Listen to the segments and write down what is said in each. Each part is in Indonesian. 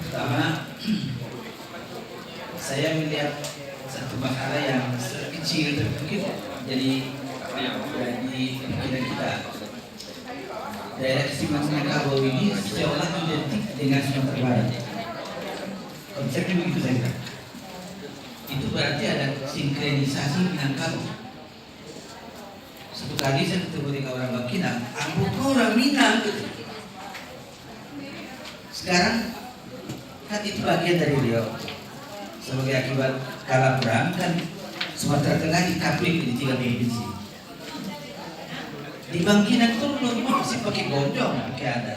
Pertama, saya melihat satu masalah yang kecil mungkin jadi pikiran kita. Daerah istimewa Minangkabau ini seolah identik dengan Sumatera Barat. Konsepnya begitu saja. Itu berarti ada sinkronisasi Minangkabau. Satu kali saya ketemu dengan orang Bangkinang, aku kau orang Minang. Sekarang kan itu bagian dari beliau. Sebagai akibat kalah perang kan Sumatera Tengah dikapling di 3 provinsi. Di Bangkinang itu masih pakai gonjong, pakai ada.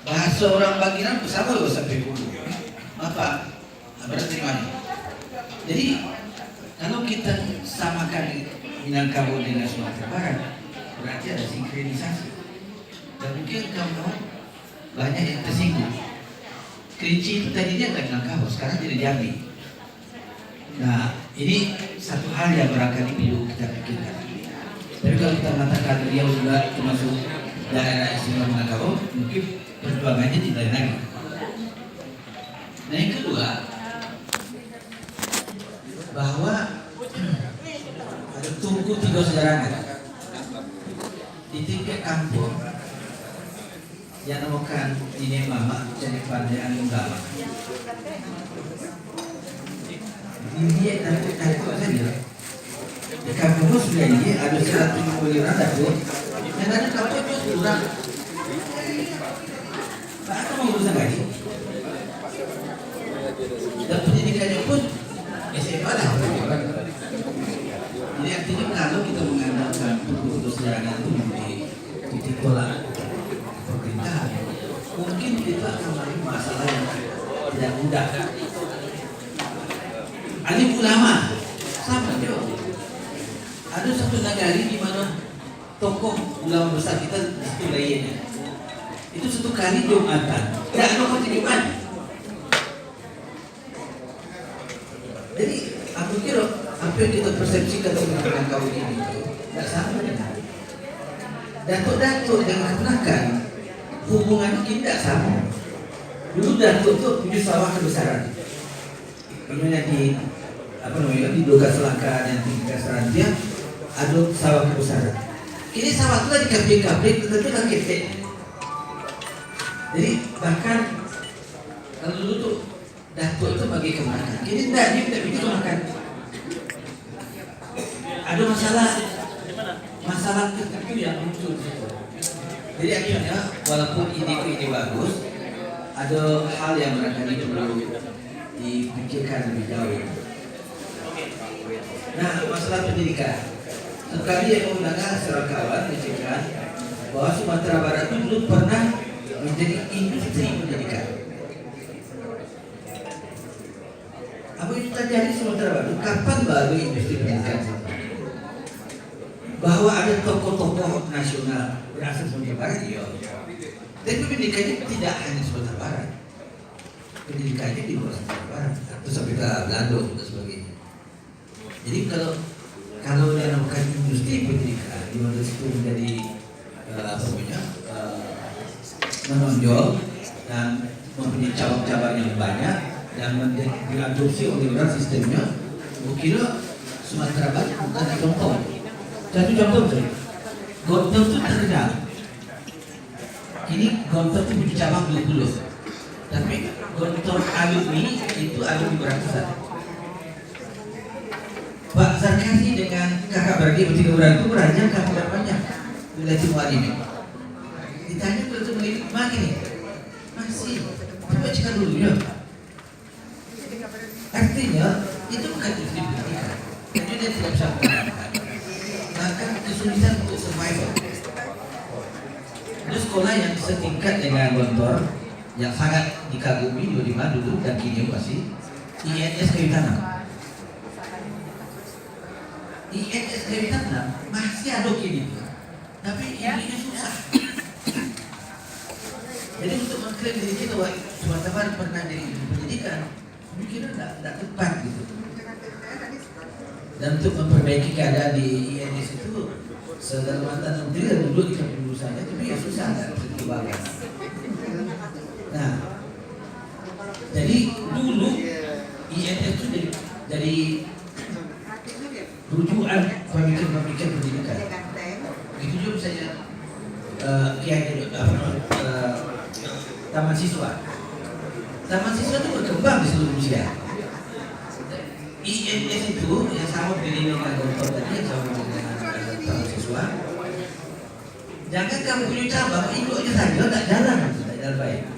Bahasa orang Bangkinang bersama loh sampai dulu. Apa? Berarti mana? Jadi kalau kita samakan Minangkabau dengan Sumatera Barat, berarti ada sinkronisasi. Dan mungkin kamu banyak yang tersinggung. Kerinci itu tadinya ada Minangkabau, sekarang jadi Jambi. Nah, ini satu hal yang barangkali perlu kita pikirkan. Tapi kalau kita mengatakan dia juga termasuk daerah istimewa Minangkabau, mungkin perjuangannya tidak lagi. Nah, yang kedua, bahwa ada tunggu 3 sederhana di tingkat kampung yang namakan ini mama jadi pandai anu gama. Dia takut saja. Di kampung sudah ini ada 150 orang dapur, yang ada kampung itu kurang. Pak apa mau urusan lagi? Dan pendidikannya pun SMA lah. Jadi artinya kalau kita mengandalkan buku sederhana itu ditolak pemerintah, mungkin kita akan melalui masalah yang tidak mudah. Alim ulama sama juga. Ada satu negari di mana tokoh ulama besar kita di situ lainnya. Itu satu kali Jumatan, tidak ada khotib Jumat. Jadi aku kira apa yang kita persepsikan tentang kau ini tidak sama dengan datuk-datuk yang keponakan hubungannya tidak sama. Dulu datuk itu punya sawah kebesaran. Ini di apa namanya di Doga Selangka yang tinggi kebesaran dia ada sawah kebesaran. Ini sawah itu dikapling-kapling tentu kan ketek. Jadi bahkan kalau dulu tuh datuk itu bagi kemakan. Kini tidak, dia tidak begitu makan. Ada masalah tertentu yang muncul. Jadi akhirnya walaupun ide bagus, ada hal yang barangkali perlu dipikirkan lebih jauh. Nah, masalah pendidikan. Sekali yang menggunakan secara kawan menceritakan bahwa Sumatera Barat itu dulu pernah menjadi industri pendidikan. Apa itu terjadi di Sumatera Barat? Kapan baru industri pendidikan? Bahwa ada tokoh-tokoh nasional berasal Sumatera Barat, iya. Tapi pendidikannya tidak hanya Sumatera Barat. Pendidikannya di luar Sumatera Barat, atau sampai ke Belanda dan sebagainya. Jadi kalau dia melakukan industri pendidikan, di mana itu menjadi menonjol dan mempunyai cabang-cabang yang banyak dan diadopsi oleh orang sistemnya. Kira Sumatera Barat bukan contoh. Satu contoh saja. Gontor itu terkenal. Ini Gontor itu punya cabang 20. Tapi Gontor alumni itu alumni beratusan. Pak Zarkasi dengan kakak beradik bertiga orang itu beranjak ke tidak banyak wilayah Timur ini. Ditanya kalau itu memiliki mana nih? Masih. Coba cek dulu ya. Artinya itu bukan industri pendidikan. Jadi dia tidak bisa menggunakan. Maka kesulitan untuk survival. Itu sekolah yang setingkat dengan Gontor yang sangat dikagumi di mana dulu dan kini masih INS Kayu Tanam. INS Kayu Tanam masih ada kini, tapi ini susah. Jadi untuk mengklaim diri kita bahwa Sumatera Barat pernah jadi pendidikan, mungkin tidak tepat gitu. Dan untuk memperbaiki keadaan di INS itu segala mantan menteri dan dulu kita berusaha, tapi ya susah tidak bisa dikembangkan. Nah, rujukan pemikiran pendidikan. Begitu juga misalnya taman siswa. Taman siswa itu berkembang di seluruh Indonesia. IMS itu yang sama dengan kantor tadi, yang sama dengan taman siswa. Jangan kamu punya cabang, itu aja saja tak jalan baik.